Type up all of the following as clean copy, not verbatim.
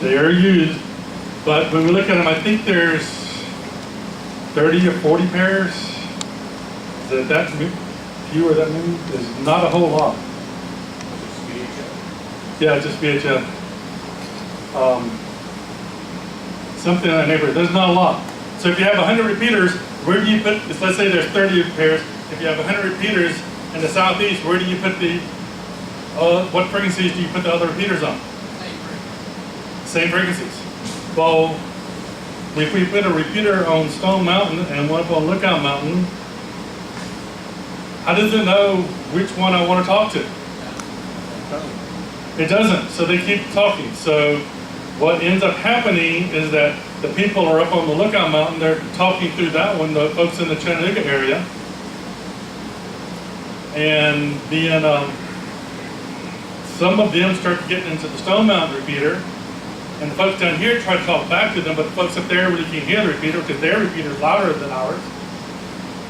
They are used, but when we look at them, I think there's 30 or 40 pairs. Is that few or that many? There's not a whole lot. Yeah, just VHF. Something in that neighborhood. There's not a lot. So if you have 100 repeaters, where do you put, let's say there's 30 pairs. If you have 100 repeaters in the southeast, where do you put the, what frequencies do you put the other repeaters on? Same frequencies. Well, if we put a repeater on Stone Mountain and one up on Lookout Mountain, how does it know which one I want to talk to? It doesn't, so they keep talking. So what ends up happening is that the people are up on the Lookout Mountain, they're talking through that one, the folks in the Chattanooga area. And then some of them start getting into the Stone Mountain repeater, and the folks down here try to talk back to them, but the folks up there really can't hear the repeater because their repeater is louder than ours.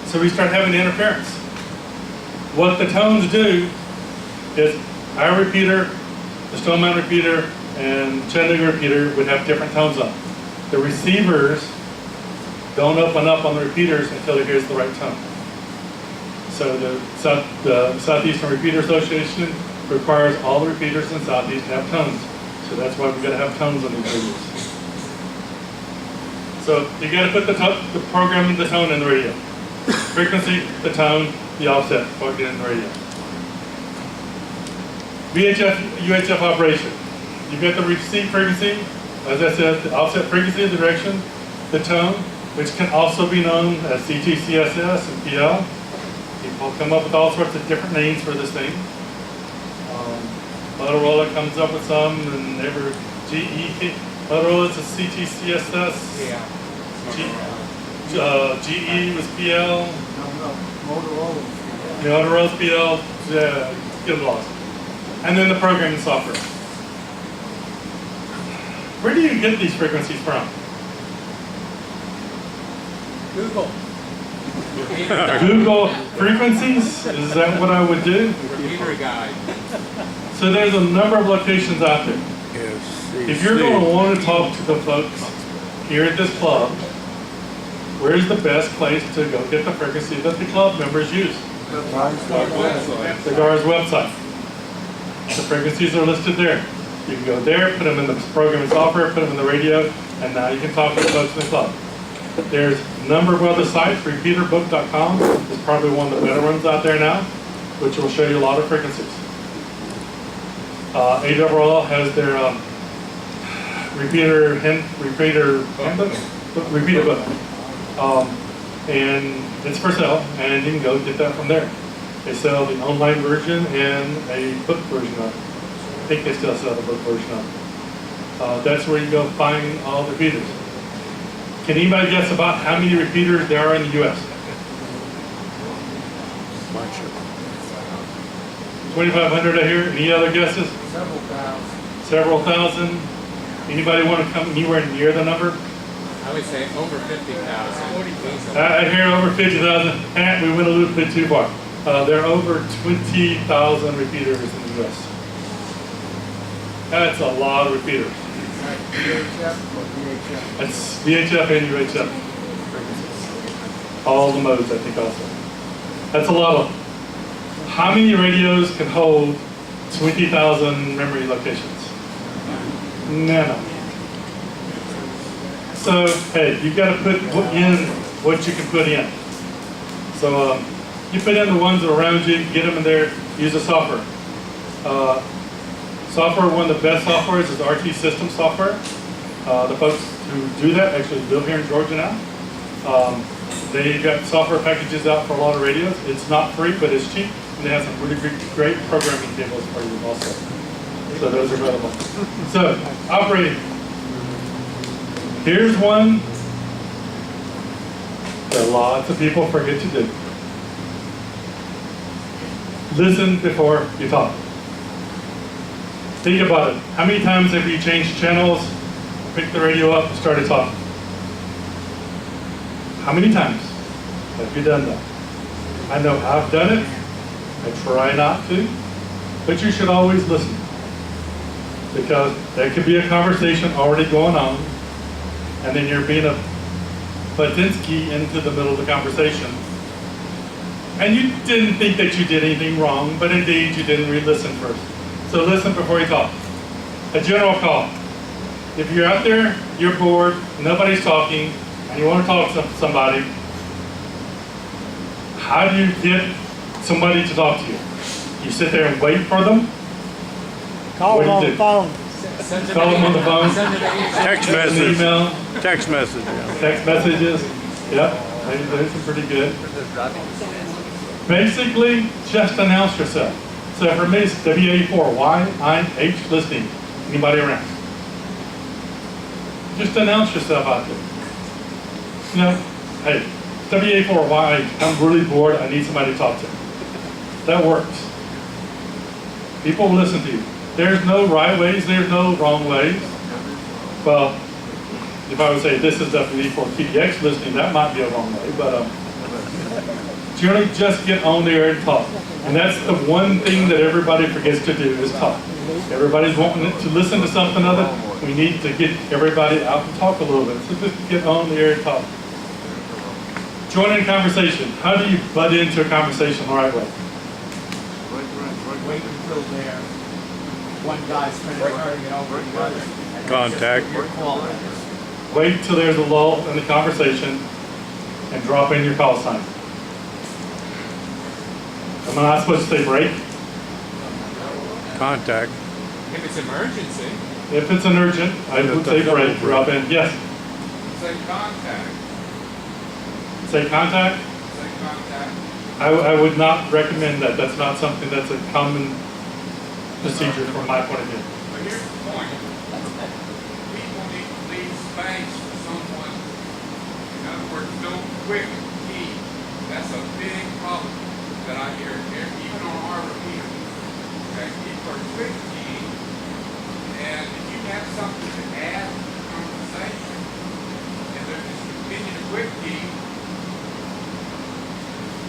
So we start having interference. What the tones do is our repeater, the Stone Mountain repeater, and Chattanooga repeater would have different tones on. The receivers don't open up on the repeaters until it hears the right tone. So the Southeastern Repeater Association requires all the repeaters in Southeast to have tones. So that's why we've got to have tones on these radios. So you got to put the program, the tone in the radio. Frequency, the tone, the offset, plugged in the radio. VHF, UHF operation. You've got the receive frequency, as I said, the offset frequency of the direction, the tone, which can also be known as CT, CSS, and PL. People come up with all sorts of different names for this thing. Motorola comes up with some, and ever GE, Motorola's a CT, CSS. Yeah. GE was PL. No, Motorola. Motorola's PL, get lost. And then the programming software. Where do you get these frequencies from? Google. Google frequencies? Is that what I would do? Repeater guide. So there's a number of locations out there. If you're going to want to talk to the folks here at this club, where's the best place to go get the frequency that the club members use? The GAR's website. The frequencies are listed there. You can go there, put them in the programming software, put them in the radio, and now you can talk to the folks in the club. There's a number of other sites. Repeaterbook.com is probably one of the better ones out there now, which will show you a lot of frequencies. AWL has their repeater book, and it's for sale, and you can go get that from there. They sell the online version and a book version of it. I think they still sell the book version of it. That's where you go find all the repeaters. Can anybody guess about how many repeaters there are in the U.S.? 2,500 I hear. Any other guesses? Several thousand. Several thousand. Anybody want to come anywhere near the number? I would say over 50,000. I hear over 50,000. We went a little bit too far. There are over 20,000 repeaters in the U.S. That's a lot of repeaters. VHF or VHF? That's VHF and UHF. All the modes, I think, also. That's a lot of them. How many radios can hold 20,000 memory locations? None. So, hey, you've got to put in what you can put in. So, you put in the ones that are around you, get them in there, use the software. Software, one of the best softwares is RT System software. The folks who do that actually live here in Georgia now. They got software packages out for a lot of radios. It's not free, but it's cheap. And they have some really great programming tables for you also. So those are available. So, operating. Here's one that lots of people forget to do. Listen before you talk. Think about it. How many times have you changed channels, picked the radio up, and started talking? How many times have you done that? I know I've done it. I try not to, but you should always listen. Because there could be a conversation already going on, and then you're being a Platinsky into the middle of the conversation. And you didn't think that you did anything wrong, but indeed you didn't re-listen first. So listen before you talk. A general call. If you're out there, you're bored, nobody's talking, and you want to talk to somebody, how do you get somebody to talk to you? You sit there and wait for them? Call them on the phone. Call them on the phone? Text Send an message. email? Text message. Yeah. Text messages? Yep, those are pretty good. Basically, just announce yourself. So for me, it's WA4YIH listening. Anybody around? Just announce yourself out there. You know, hey, WA4YIH, I'm really bored, I need somebody to talk to. That works. People will listen to you. There's no right ways, there's no wrong ways. Well, if I would say this is WA4TDX listening, that might be a wrong way, but generally just get on there and talk. And that's the one thing that everybody forgets to do is talk. Everybody's wanting to listen to something other. We need to get everybody out and talk a little bit. So just get on there and talk. Join in conversation. How do you butt into a conversation the right way? Wait until there. One guy's finished turning it over to the other. Contact. Wait till there's a lull in the conversation and drop in your call sign. Am I not supposed to say break? Contact. If it's emergency, If it's an urgent, I would say break, drop in. Yes, say contact. say contact. Say contact. I would not recommend that. That's not something that's a common procedure from my point of view. But here's the point. People need to leave space for someone. In other words, don't quick key. That's a big problem that I hear here, even on our repeater. Okay, people are quick keying, and if you have something to add to the conversation, and they're just continue to quick key,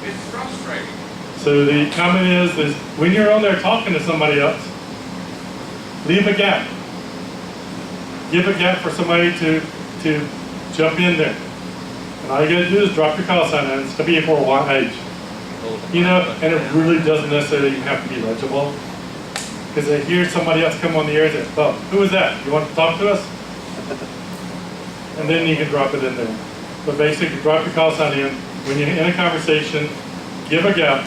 it's frustrating. So the comment is when you're on there talking to somebody else, leave a gap. Give a gap for somebody to jump in there. And all you gotta do is drop your call sign in. It's WA4YIH. You know, and it really doesn't necessarily have to be legible. Because I hear somebody else come on the air and say, oh, who is that? You want to talk to us? And then you can drop it in there. But basically, drop your call sign in. When you're in a conversation, give a gap.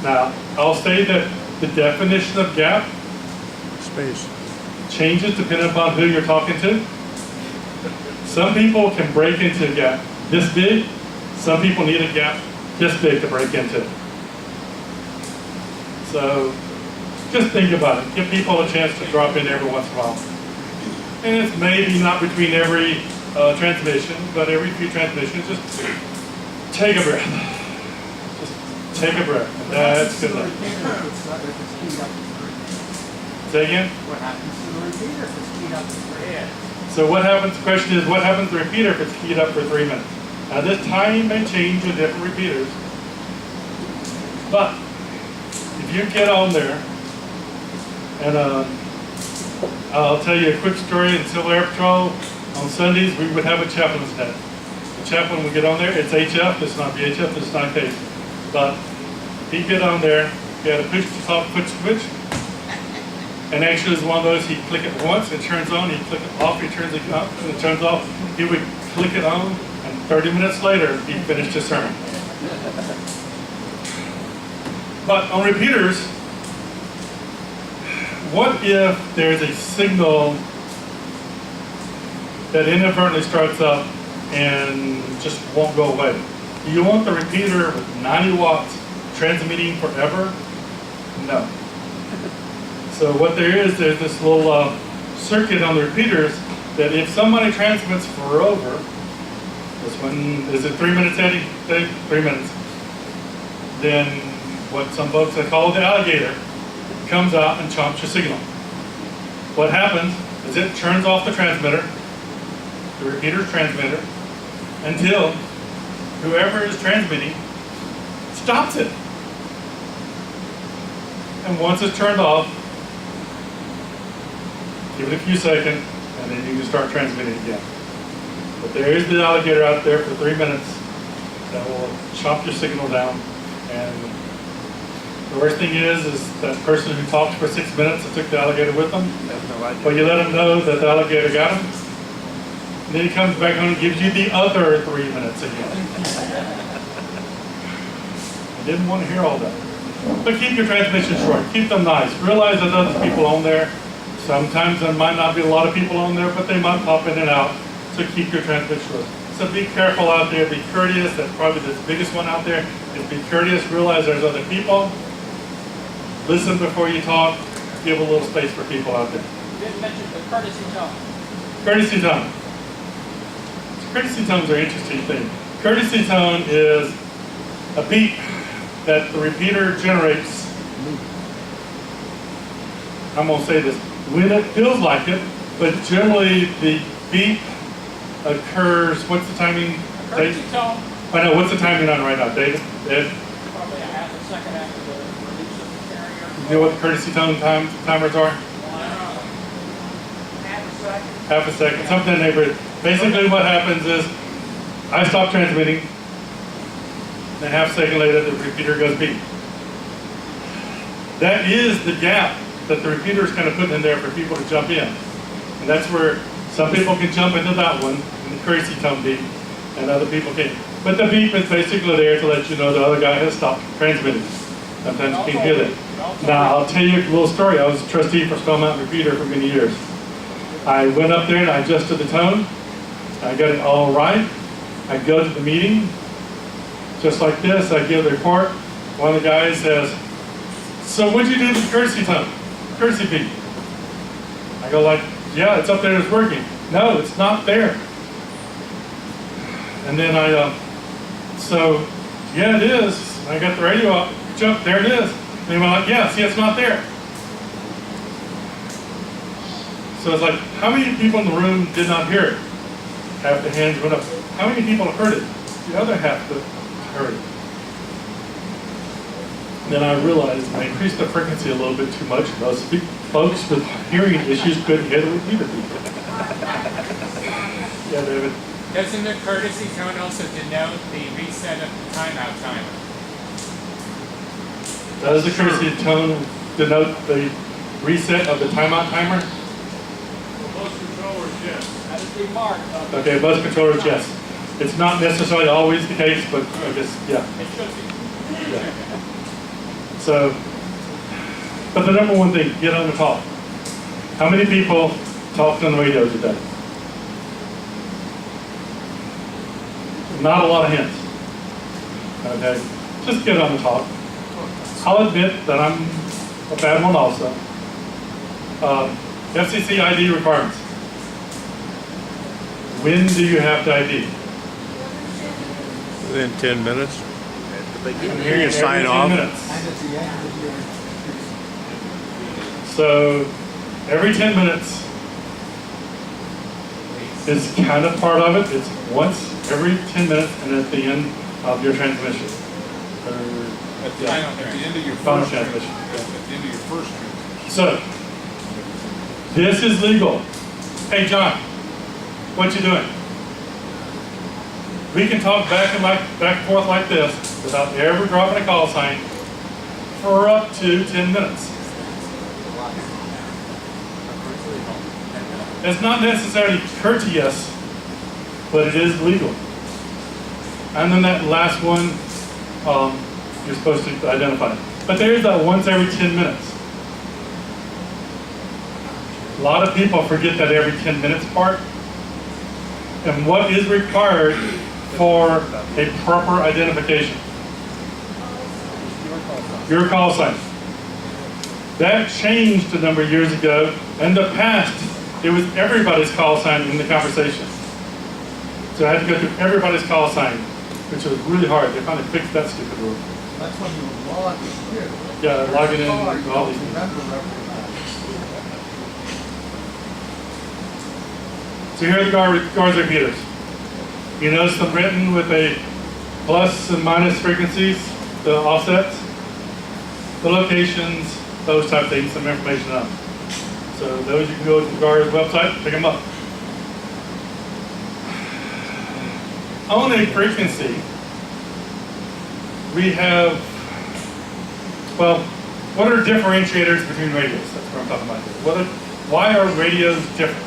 Now, I'll say that the definition of gap Space. changes depending upon who you're talking to. Some people can break into a gap this big. Some people need a gap this big to break into. So just think about it. Give people a chance to drop in every once in a while. And it's maybe not between every transmission, but every few transmissions, just take a breath. Just take a breath. That's good enough. Say again? What happens to the repeater if it's keyed up to 3 minutes? So what happens, the question is, what happens to the repeater if it's keyed up for 3 minutes? Now this timing may change with different repeaters, but if you get on there, and I'll tell you a quick story in Civil Air Patrol. On Sundays, we would have a chaplain's day. The chaplain would get on there, it's HF, it's not VHF, it's not case. But he'd get on there, he had a push to talk, push switch, and actually it's one of those, he'd click it once, it turns on, he'd click it off, he turns it up, and it turns off. He would click it on, and 30 minutes later, he finished his sermon. But on repeaters, what if there's a signal that inadvertently starts up and just won't go away? Do you want the repeater with 90 watts transmitting forever? No. So what there is, there's this little circuit on the repeaters that if somebody transmits forever, this one, is it 3 minutes, Eddie? 3 minutes. Then what some folks have called the alligator comes out and chomps your signal. What happens is it turns off the transmitter, the repeater's transmitter, until whoever is transmitting stops it. And once it's turned off, Give it a few seconds, and then you can start transmitting again. But there is the alligator out there for 3 minutes that will chop your signal down. And the worst thing is that person who talked for 6 minutes and took the alligator with them, well, you let him know that the alligator got him. And then he comes back home and gives you the other 3 minutes again. I didn't want to hear all that. But keep your transmissions short. Keep them nice. Realize there's other people on there. Sometimes there might not be a lot of people on there, but they might pop in and out. So keep your transmission short. So be careful out there. Be courteous. That's probably the biggest one out there. Is be courteous. Realize there's other people. Listen before you talk. Give a little space for people out there. You didn't mention the courtesy tone. Courtesy tone. Courtesy tones are an interesting thing. Courtesy tone is a beat that the repeater generates. I'm going to say this, when it feels like it, but generally the beat occurs, what's the timing? Courtesy tone, I know, what's the timing on right now, David? Ed? probably a half a second after the release of the carrier. You know what the courtesy tone timers are? Half a second. Half a second, something in the neighborhood. Basically what happens is, I stop transmitting, and a half second later the repeater goes beep. That is the gap that the repeater is kind of putting in there for people to jump in. And that's where some people can jump into that one, in the courtesy tone beep, and other people can't. But the beep is basically there to let you know the other guy has stopped transmitting. Sometimes you can't hear that. Now, I'll tell you a little story. I was a trustee for Stone Mountain Repeater for many years. I went up there and I adjusted the tone. I got it all right. I go to the meeting, just like this. I give the report. One of the guys says, "So what'd you do with the courtesy tone? Courtesy beep?" I go like, "Yeah, it's up there, it's working." "No, it's not there." And then so, "Yeah, it is." I got the radio up, jump, there it is. And they went like, "Yeah, see, it's not there." So it's like, how many people in the room did not hear it? Half the hands went up. How many people heard it? The other half heard it. Then I realized I increased the frequency a little bit too much. Those folks with hearing issues couldn't hear the repeater. Yeah, David. Doesn't the courtesy tone also denote the reset of the timeout timer? Does the courtesy tone denote the reset of the timeout timer? Most controllers, yes. That is the mark of the. Okay, bus controllers, yes. It's not necessarily always the case, but I guess, yeah. It should be. Yeah. So, but the number one thing, get on the call. How many people talked on the radio today? Not a lot of hands. Okay, just get on the talk. I'll admit that I'm a bad one also. FCC ID requirements. When do you have to ID? Within 10 minutes. I'm You hearing can sign every 10 off. minutes. And at the end of your. So every 10 minutes is kind of part of it. It's once every 10 minutes and at the end of your transmission. At the end of your Final first transmission. transmission. At the end of your first transmission. So this is legal. Hey John, what you doing? We can talk back and forth like this without ever dropping a call sign for up to 10 minutes. It's not necessarily courteous, but it is legal. And then that last one, you're supposed to identify. But there is that once every 10 minutes. A lot of people forget that every 10 minutes part. And what is required for a proper identification? Your call sign. That changed a number of years ago. In the past, it was everybody's call sign in the conversation. So I had to go through everybody's call sign, which was really hard. They finally fixed that stupid rule. That's when you log in here. Yeah, logging in and all these things. Remember everything. So here are the guards repeaters. You notice them written with a plus and minus frequencies, the offsets, the locations, those type of things, some information on them. So those you can go to the Guards website, pick them up. On a frequency, we have, well, what are differentiators between radios? That's what I'm talking about here. Why are radios different?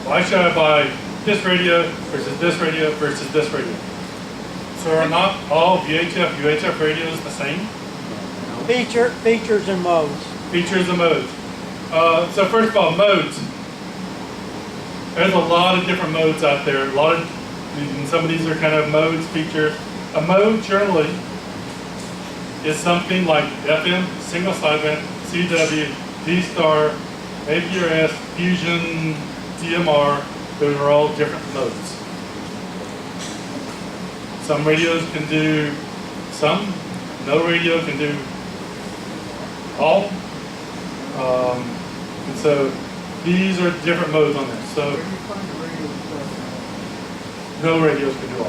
Why should I buy this radio versus this radio versus this radio? So are not all VHF, UHF radios the same? Features and modes. Features and modes. So first of all, modes. There's a lot of different modes out there. And some of these are kind of modes, features. A mode generally is something like FM, single sideband, CW, D-Star, APRS, Fusion, DMR. Those are all different modes. Some radios can do some. No radio can do all. And so these are different modes on this. So no radios can do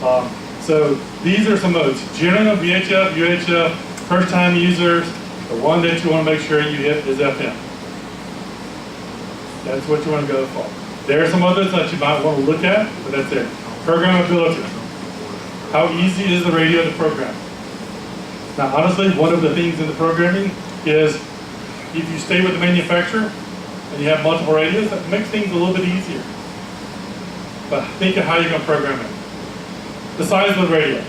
all. So these are some modes. General VHF, UHF, first time users, the one that you want to make sure you hit is FM. That's what you want to go for. There are some others that you might want to look at, but that's it. Programmability. How easy is the radio to program? Now honestly, one of the things in the programming is if you stay with the manufacturer and you have multiple radios, that makes things a little bit easier. But think of how you're going to program it. The size of the radio.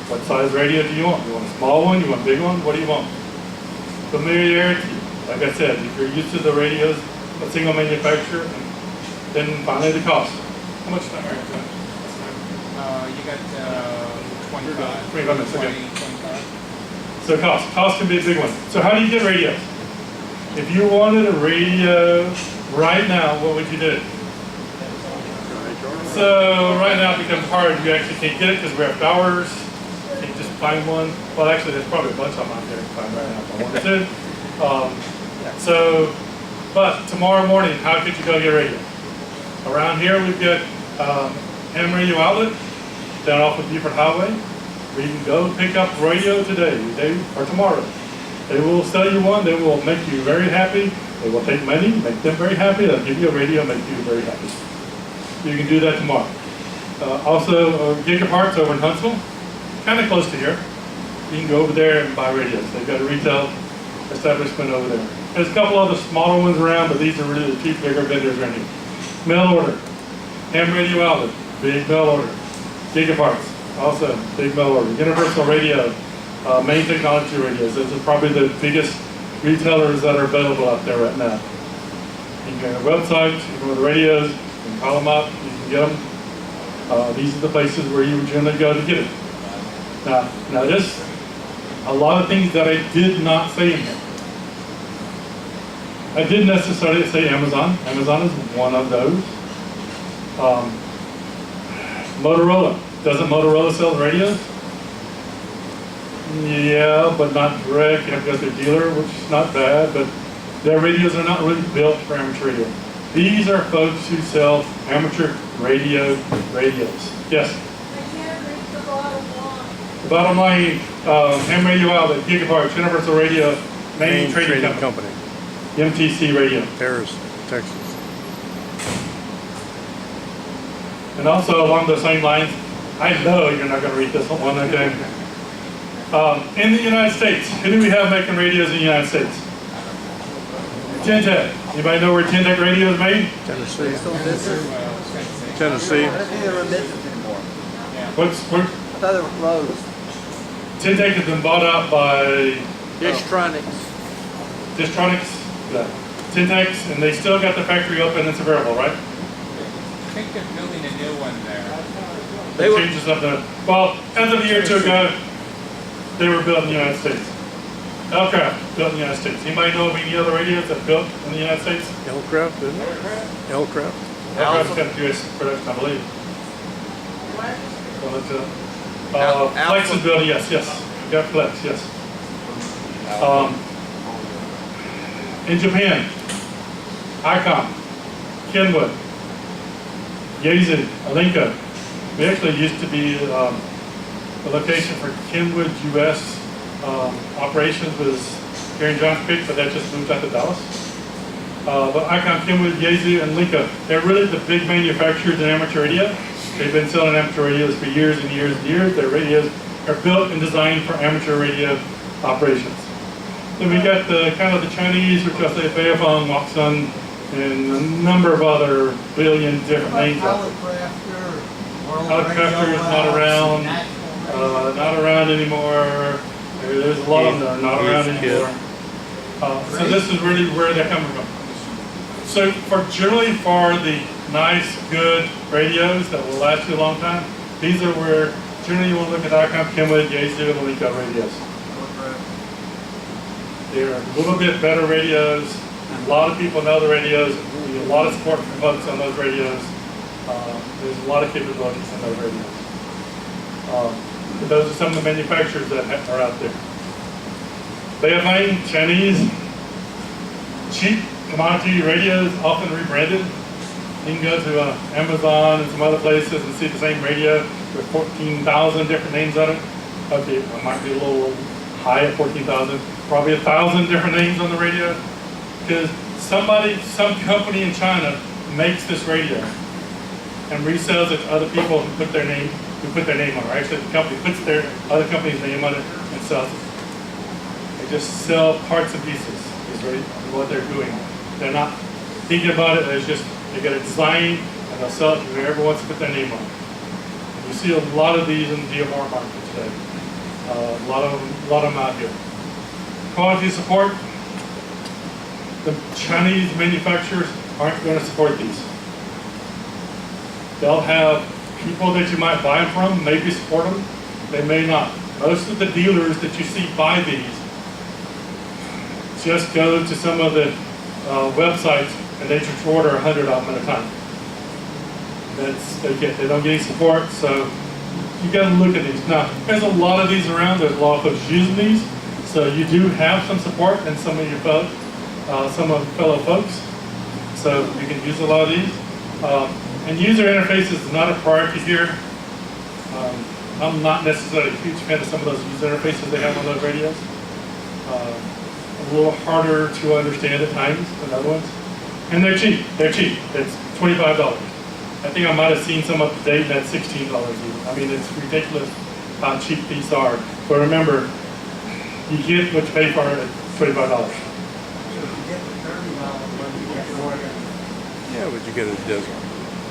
What size radio do you want? You want a small one? You want a big one? What do you want? Familiarity. Like I said, if you're used to the radios, a single manufacturer, then finally the cost. How much time are you doing? You got 25. 25 minutes, okay. 25. So cost can be a big one. So how do you get radios? If you wanted a radio right now, what would you do? So right now it becomes hard. You actually can't get it because we have hours. You can't just find one. Well, actually, there's probably a bunch of them out there to find right now if I wanted to. But tomorrow morning, how could you go get radio? Around here, we've got ham radio outlet down off of Buford Highway. Where you can go pick up radio today or tomorrow. They will sell you one. They will make you very happy. They will take money, make them very happy. They'll give you a radio, make you very happy. You can do that tomorrow. Also, Gigaparts over in Huntsville, kind of close to here. You can go over there and buy radios. They've got a retail establishment over there. There's a couple other smaller ones around, but these are really the cheap, bigger vendors around here. Mail order, ham radio outlet, big mail order. Gigaparts, also big mail order. Universal radio, main technology radios. Those are probably the biggest retailers that are available out there right now. You can go to our website, you can go to the radios, you can call them up, you can get them. These are the places where you would generally go to get it. Now this, a lot of things that I did not say in here. I didn't necessarily say Amazon. Amazon is one of those. Motorola. Doesn't Motorola sell radios? Yeah, but not direct. You have to go to their dealer, which is not bad, but their radios are not really built for amateur radio. These are folks who sell amateur radios. Yes? I can't read the bottom line. The bottom line, ham radio outlet, Gigaparts, Universal Radio, main trading company. MTC Radio. Paris, Texas. And also along those same lines, I know you're not going to read this one, okay? In the United States, who do we have making radios in the United States? Gentech. Anybody know where Gentech radio is made? Tennessee. I Tennessee. don't think they're in business anymore. Where? I thought they were closed. Gentech has been bought out by Distronics. Distronics, Gentex, and they still got the factory open in Sevierville, right? I think they're building a new one there. They changed something. Well, as of a year or two ago, they were built in the United States. Aircraft built in the United States. Anybody know of any other radios that built in the United States? Aircraft, isn't it? Aircraft. Aircraft's got US production, I believe. Well, that's Flex is building, yes. Got Flex, yes. In Japan, Icon, Kenwood, Yaesu, Alinka. We actually used to be the location for Kenwood US operations was here in Johns Creek, but that just moved out to Dallas. But Icon, Kenwood, Yaesu, and Linka, they're really the big manufacturers in amateur radio. They've been selling amateur radios for years and years and years. Their radios are built and designed for amateur radio operations. Then we got the kind of the Chinese, which I say Beifeng, Moxon, and a number of other billion different names out there. Helicopter is not around, anymore. There's a lot of them that are not around anymore. So this is really where they're coming from. So generally for the nice, good radios that will last you a long time, these are where generally you want to look at Icon, Kenwood, Yaesu, and Leica radios. They're a little bit better radios. A lot of people know the radios. We get a lot of support from folks on those radios. There's a lot of capabilities in those radios. But those are some of the manufacturers that are out there. Beifeng, Chinese, cheap commodity radios, often rebranded. You can go to Amazon and some other places and see the same radio with 14,000 different names on it. Okay, it might be a little high at 14,000. Probably 1,000 different names on the radio. Because some company in China makes this radio and resells it to other people who put their name on it. Or actually, the company puts their other company's name on it and sells it. They just sell parts and pieces. Is really what they're doing. They're not thinking about it. It's just they get a design and they'll sell it to whoever wants to put their name on it. And you see a lot of these in the DMR market today. A lot of them out here. Quality support. The Chinese manufacturers aren't going to support these. They'll have people that you might buy them from, maybe support them, they may not. Most of the dealers that you see buy these just go to some of the websites and they just order 100 of them at a time. They don't get any support, so you got to look at these. Now, there's a lot of these around. There's a lot of folks using these, so you do have some support in some of your fellow folks. So you can use a lot of these. And user interfaces is not a priority here. I'm not necessarily a huge fan of some of those user interfaces they have on those radios. A little harder to understand at times than other ones. And they're cheap. They're cheap. It's $25. I think I might have seen some up to date that's $16 even. I mean, it's ridiculous how cheap these are. But remember, you get what you pay for at $25. Yeah, would you get a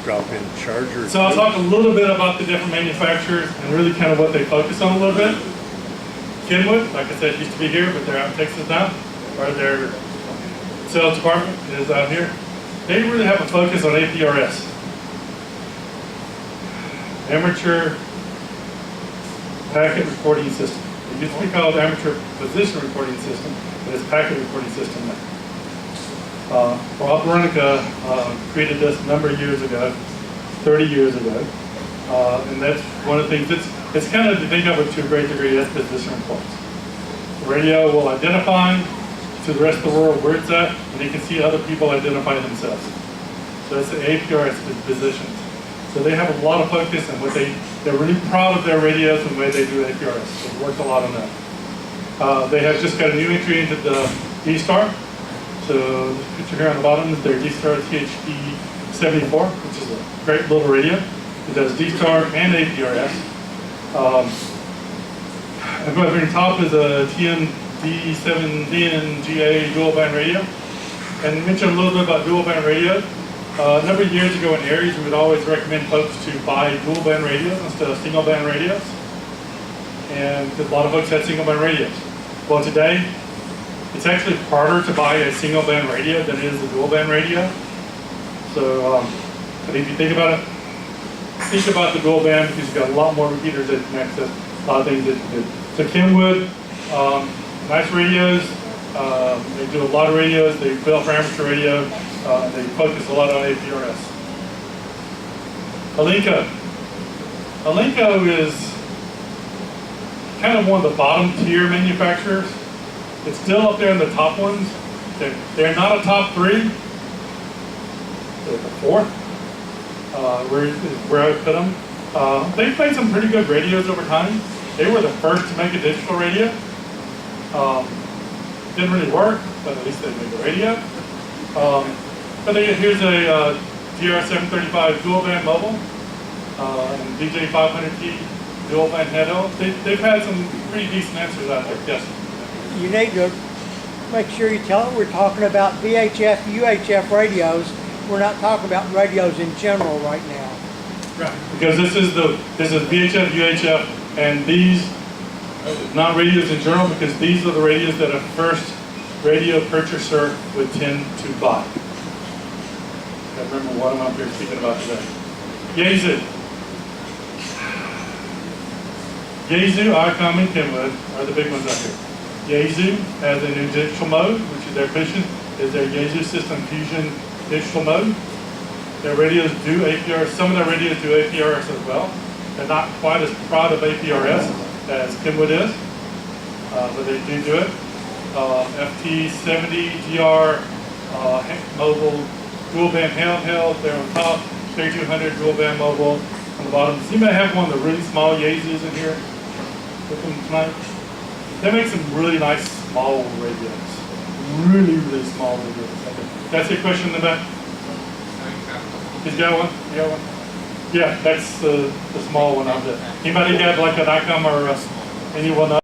drop-in charger? So I'll talk a little bit about the different manufacturers and really kind of what they focus on a little bit. Kenwood, like I said, used to be here, but they're out in Texas now, or their sales department is out here. They really have a focus on APRS. Amateur Packet Recording System. It used to be called Amateur Position Recording System, but it's Packet Recording System now. Rob Veronica created this a number of years ago, 30 years ago, and that's one of the things. It's kind of, to think of it to a great degree, that's position reports. The radio will identify to the rest of the world where it's at, and you can see other people identify themselves. So that's the APRS positions. So they have a lot of focus on what they're really proud of their radios and the way they do APRS. They've worked a lot on that. They have just got a new entry into the D-Star. So this picture here on the bottom is their D-Star THD 74, which is a great little radio. It does D-Star and APRS. Up here on top is a TMD7 GA dual band radio. And mention a little bit about dual band radio. A number of years ago in Aries, we would always recommend folks to buy dual band radios instead of single band radios. And a lot of folks had single band radios. Well, today, it's actually harder to buy a single band radio than it is a dual band radio. So, but if you think about it, think about the dual band because you've got a lot more repeaters that can access a lot of things that you do. So Kenwood, nice radios. They do a lot of radios. They build for amateur radio. And they focus a lot on APRS. Alinco is kind of one of the bottom tier manufacturers. It's still up there in the top ones. They're not a top three. They're the fourth. Where I would put them. They've made some pretty good radios over time. They were the first to make a digital radio. Didn't really work, but at least they made the radio. But here's a DR735 dual band mobile and DJ 500T dual band head-held. They've had some pretty decent answers out there. Yes. You need to make sure you tell them we're talking about VHF, UHF radios. We're not talking about radios in general right now. Right. Because this is VHF, UHF, and these not radios in general, because these are the radios that a first radio purchaser would tend to buy. I remember what I'm up here speaking about today. Yaesu. Yaesu, ICOM, and Kenwood are the big ones out here. Yaesu has a new digital mode, which is their vision, is their Yaesu System Fusion digital mode. Their radios do APR, some of their radios do APRS as well. They're not quite as proud of APRS as Kenwood is, but they do it. FT70 GR mobile dual band handheld, they're on top. 3200 dual band mobile on the bottom. So you may have one of the really small Yaesus in here with them tonight. They make some really nice small radios. Really, really small radios. That's your question in the back? He's got one? You got one? Yeah, that's the small one out there. Anybody got like an ICOM or anyone